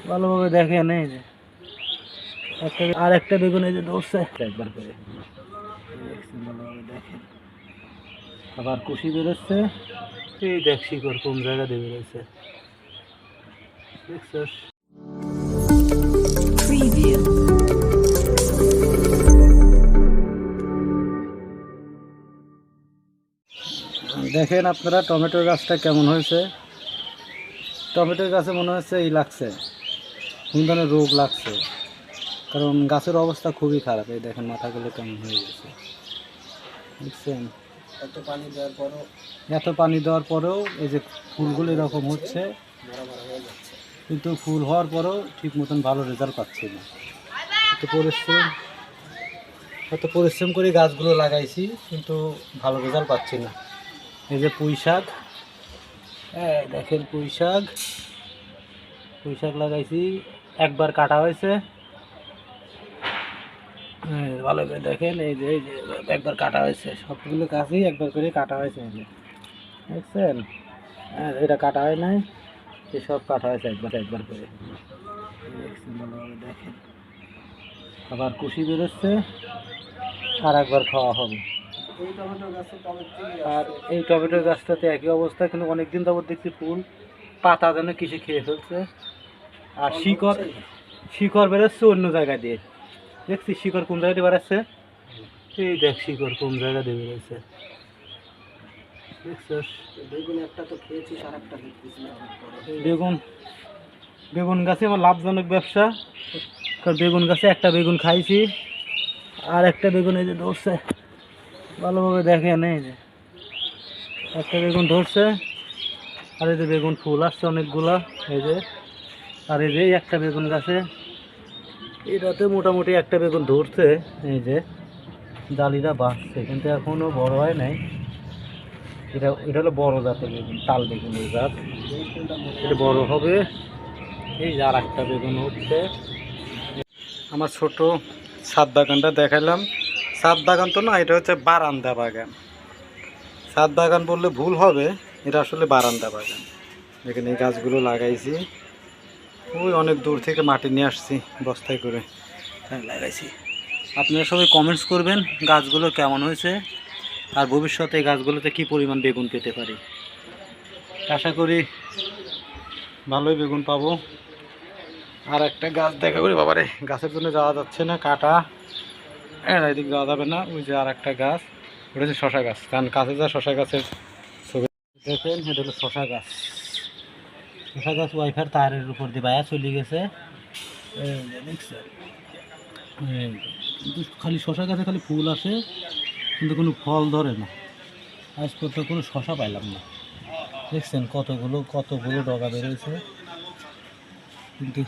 ভালোভাবে দেখেন। এই যে আর একটা বেগুন এই যে ধরছে একবার করে দেখছেন, ভালোভাবে দেখেন। আবার কুশি বেরোচ্ছে। এই দেখ শিকড় কোন জায়গা দিয়ে বেরোচ্ছে, দেখছস? দেখেন আপনারা টমেটোর গাছটা কেমন হয়েছে। টমেটোর গাছে মনে হচ্ছে এই লাগছে, কোন ধরনের রোগ লাগছে, কারণ গাছের অবস্থা খুবই খারাপ। এই দেখেন মাথাগুলো কেমন হয়ে গেছে, বুঝছেন? এত পানি দেওয়ার পরেও এই যে ফুলগুলো এরকম হচ্ছে, কিন্তু ফুল হওয়ার পরেও ঠিক মতন ভালো রেজাল্ট পাচ্ছি না। এত পরিশ্রম করে গাছগুলো লাগাইছি, কিন্তু ভালো রেজাল্ট পাচ্ছি না। এই যে পুঁই শাক, হ্যাঁ দেখেন পুঁই শাক লাগাইছি, একবার কাটা হয়েছে। ভালো করে দেখেন, এই যে একবার কাটা হয়েছে, সবগুলো গাছই একবার করে কাটা হয়েছে। এই যে দেখছেন, হ্যাঁ এটা কাটা হয় নাই, সব কাটা হয়েছে একবার করে দেখছেন, ভালোভাবে দেখেন। আবার কুশি বেরোচ্ছে, আর একবার খাওয়া হবে। আর এই টমেটোর গাছটাতে একই অবস্থা, কিন্তু অনেকদিন যাবত দেখছি ফুল পাতা যেন কিছু খেয়ে ফেলছে। আর শিকড় বেরোচ্ছে অন্য জায়গা দিয়ে, দেখছি শিকড় কোন জায়গা দিয়ে বেরোচ্ছে। এই দেখ শিকড় কোন জায়গা দিয়ে বেরোচ্ছে, দেখছস? বেগুন গাছে আমার লাভজনক ব্যবসা, কারণ বেগুন গাছে একটা বেগুন খাইছি, আর একটা বেগুন এই যে ধরছে, ভালোভাবে দেখেন। এই যে একটা বেগুন ধরছে, আর এই যে বেগুন ফুল আসছে অনেকগুলা, এই যে। আর এই যে একটা বেগুন গাছে এটাতে মোটামুটি একটা বেগুন ধরছে, এই যে ডালিটা বাড়ছে, কিন্তু এখনো বড় হয় নাই। এটা হলো বড় জাতের বেগুন, তাল বেগুনের জাত, এটা বড় হবে। এই যে আর একটা বেগুন উঠছে। আমার ছোট ছাদ বাগানটা দেখালাম। ছাদ বাগান তো না, এটা হচ্ছে বারান্দা বাগান। ছাদ বাগান বললে ভুল হবে, এটা আসলে বারান্দা বাগান। দেখেন এই গাছগুলো লাগাইছি, ওই অনেক দূর থেকে মাটি নিয়ে আসছি বস্তায় করে, তাই লাগাইছি। আপনারা সবাই কমেন্টস করবেন গাছগুলো কেমন হয়েছে, আর ভবিষ্যতে এই গাছগুলোতে কী পরিমাণ বেগুন পেতে পারি। আশা করি ভালোই বেগুন পাবো। আর একটা গাছ দেখা করি, বাবারে গাছের জন্য যাওয়া যাচ্ছে না, কাটা, এদিক যাওয়া যাবে না। ওই যে আর একটা গাছ, ওটা হচ্ছে শশা গাছ, কারণ কাছে যা শশা গাছের ছবি দেখেন। এটা হলো শশা গাছ ওয়াইফার তারের উপর দিয়ে বায়া চলে গেছে, দেখছেন? কিন্তু খালি শশা গাছে খালি ফুল আসে, কিন্তু কোনো ফল ধরে না। আজ পর্যন্ত কোনো শশা পাইলাম না, দেখছেন? কতগুলো ডগা বেরোয়েছে, কিন্তু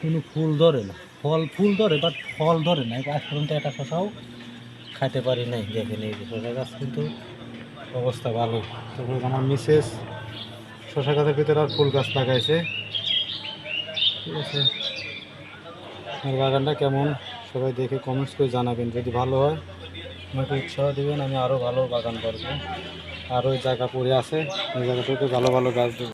কোনো ফুল ধরে না। ফুল ধরে, বাট ফল ধরে না। আজ পর্যন্ত একটা শশাও খাইতে পারি নাই। দেখেন এই যে শশা গাছ, কিন্তু অবস্থা ভালো। তারপরে আমার মিসেস শশা গাছের ভিতরে আর ফুল গাছ লাগাইছে, ঠিক আছে? আমার বাগানটা কেমন সবাই দেখে কমেন্টস করে জানাবেন। যদি ভালো হয় আমাকে উৎসাহ দেবেন, আমি আরও ভালো বাগান করবো। আর ওই জায়গা পড়ে আছে, ওই জায়গাটাতে ভালো ভালো গাছ দেবো।